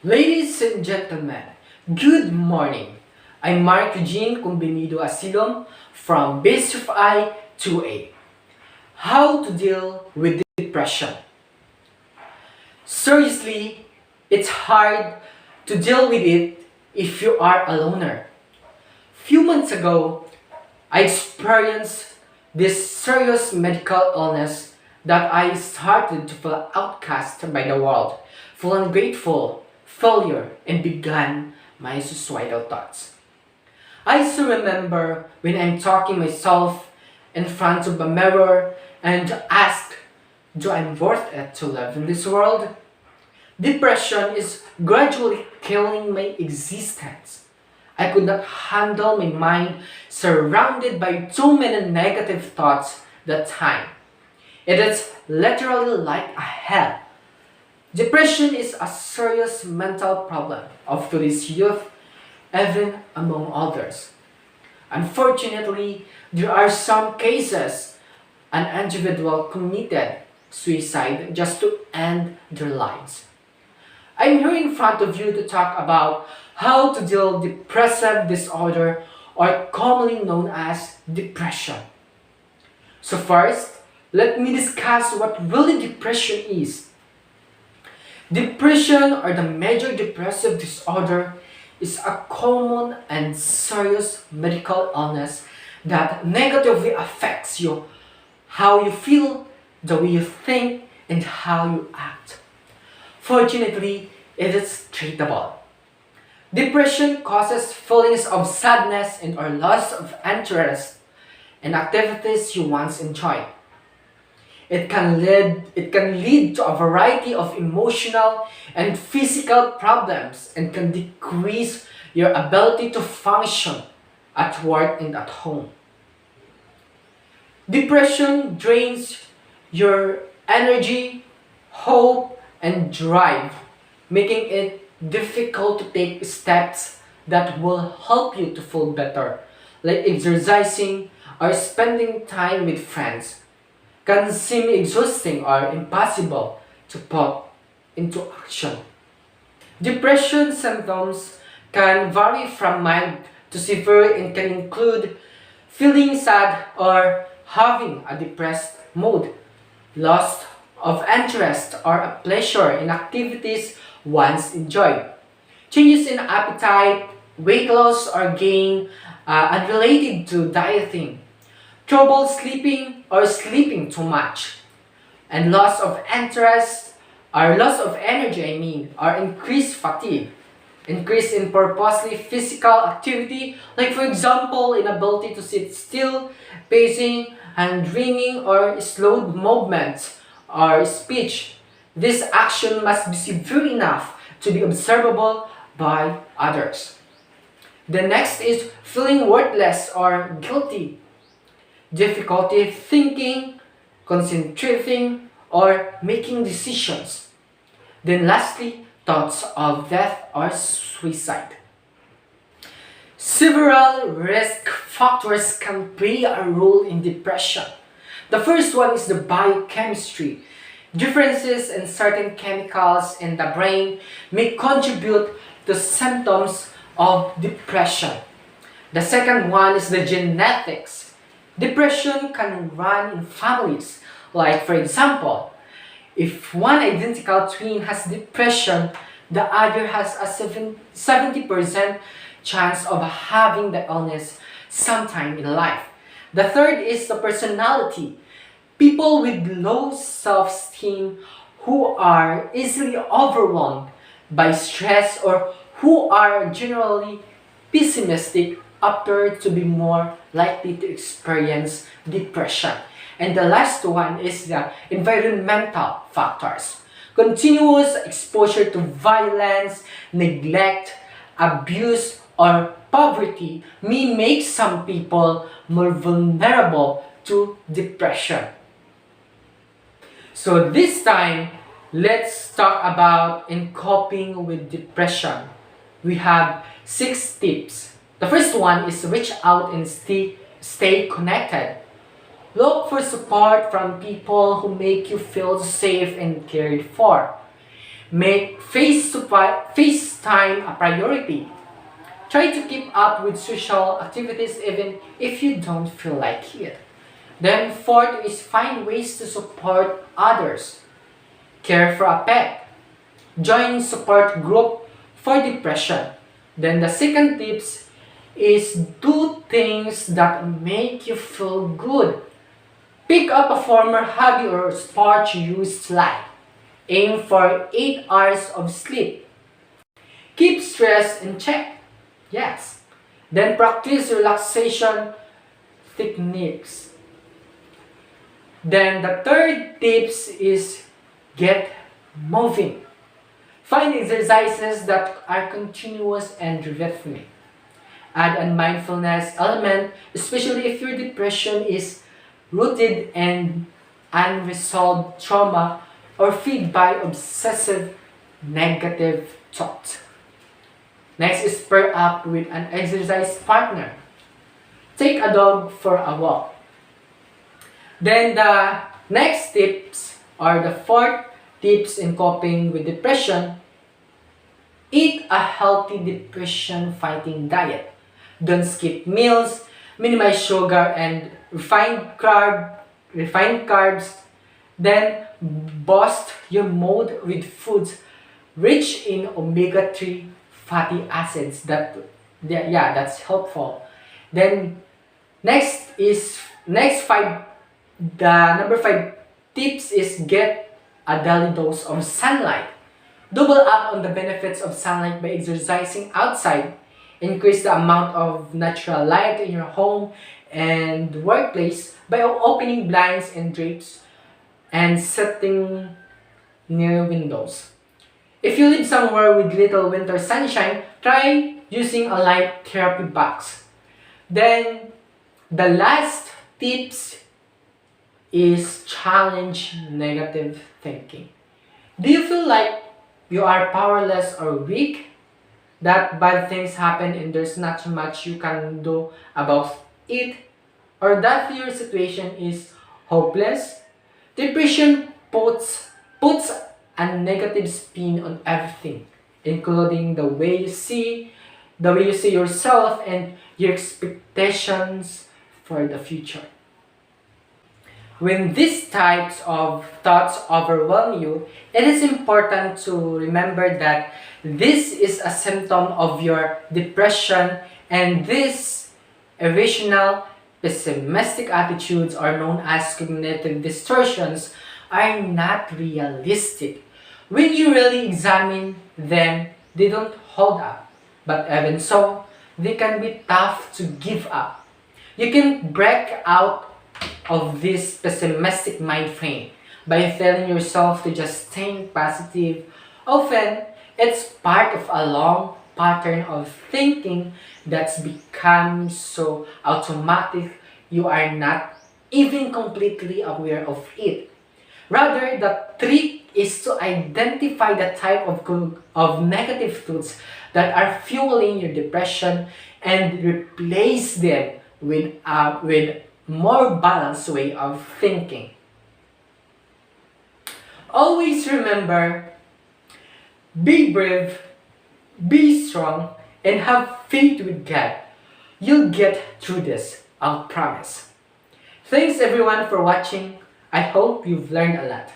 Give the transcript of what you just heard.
Ladies and gentlemen, good morning. I'm Mark Eugene Cumbinido Asilom from Base I 2A. How to deal with depression. Seriously, it's hard to deal with it if you are a loner. Few months ago, I experienced this serious medical illness that I started to feel outcast by the world, feel ungrateful, failure, and began my suicidal thoughts. I still remember when I'm talking myself in front of a mirror and ask, do I worth it to live in this world? Depression is gradually killing my existence. I could not handle my mind surrounded by too many negative thoughts that time. It is literally like a hell. Depression is a serious mental problem of today's youth, even among others. Unfortunately, there are some cases an individual committed suicide just to end their lives. I'm here in front of you to talk about how to deal with depressive disorder or commonly known as depression. So first, let me discuss what really depression is. Depression or the major depressive disorder is a common and serious medical illness that negatively affects you, how you feel, the way you think, and how you act. Fortunately, it is treatable. Depression causes feelings of sadness and or loss of interest in activities you once enjoyed. It can lead to a variety of emotional and physical problems and can decrease your ability to function at work and at home. Depression drains your energy, hope, and drive, making it difficult to take steps that will help you to feel better, like exercising or spending time with friends can seem exhausting or impossible to put into action. Depression symptoms can vary from mild to severe and can include feeling sad or having a depressed mood, loss of interest or a pleasure in activities once enjoyed, changes in appetite, weight loss or gain unrelated to dieting, trouble sleeping or sleeping too much, and loss of interest or loss of energy, or increased fatigue, increase in purposely physical activity, like for example, inability to sit still, pacing, and dreaming or slowed movements or speech. This action must be severe enough to be observable by others. The next is feeling worthless or guilty, difficulty thinking, concentrating, or making decisions. Then lastly, thoughts of death or suicide. Several risk factors can play a role in depression. The first one is the biochemistry. Differences in certain chemicals in the brain may contribute to symptoms of depression. The second one is the genetics. Depression can run in families. Like for example, if one identical twin has depression, the other has a 70% chance of having the illness sometime in life. The third is the personality. People with low self-esteem who are easily overwhelmed by stress or who are generally pessimistic appear to be more likely to experience depression. And the last one is the environmental factors. Continuous exposure to violence, neglect, abuse, or poverty may make some people more vulnerable to depression. So this time, let's talk about in coping with depression. We have 6 tips. The first one is reach out and stay connected. Look for support from people who make you feel safe and cared for. Make face time a priority. Try to keep up with social activities even if you don't feel like it. Then fourth is find ways to support others. Care for a pet. Join support group for depression. Then the second tips is do things that make you feel good. Pick up a former hobby or sport you used to like. Aim for 8 hours of sleep. Keep stress in check. Yes. Then practice relaxation techniques. Then the third tips is get moving. Find exercises that are continuous and rhythmic. Add a mindfulness element, especially if your depression is rooted in unresolved trauma or feed by obsessive negative thoughts. Next is pair up with an exercise partner. Take a dog for a walk. Then the next tips or the fourth tips in coping with depression. Eat a healthy depression fighting diet. Don't skip meals, minimize sugar and refined carbs. Then boost your mood with foods rich in omega-3 fatty acids. That's helpful. Then next five the number 5 tips is get a daily dose of sunlight. Double up on the benefits of sunlight by exercising outside. Increase the amount of natural light in your home and workplace by opening blinds and drapes and sitting near windows. If you live somewhere with little winter sunshine, try using a light therapy box. Then the last tips is challenge negative thinking. Do you feel like you are powerless or weak? That bad things happen and there's not too much you can do about it? Or that your situation is hopeless? Depression puts a negative spin on everything, including the way you see yourself and your expectations for the future. When these types of thoughts overwhelm you, it is important to remember that this is a symptom of your depression and these irrational, pessimistic attitudes are known as cognitive distortions are not realistic. When you really examine them, they don't hold up. But even so, they can be tough to give up. You can break out of this pessimistic mind frame by telling yourself to just think positive. Often, it's part of a long pattern of thinking that's become so automatic you are not even completely aware of it. Rather, the trick is to identify the type of negative thoughts that are fueling your depression and replace them with more balanced way of thinking. Always remember, be brave, be strong, and have faith with God. You'll get through this, I'll promise. Thanks everyone for watching. I hope you've learned a lot.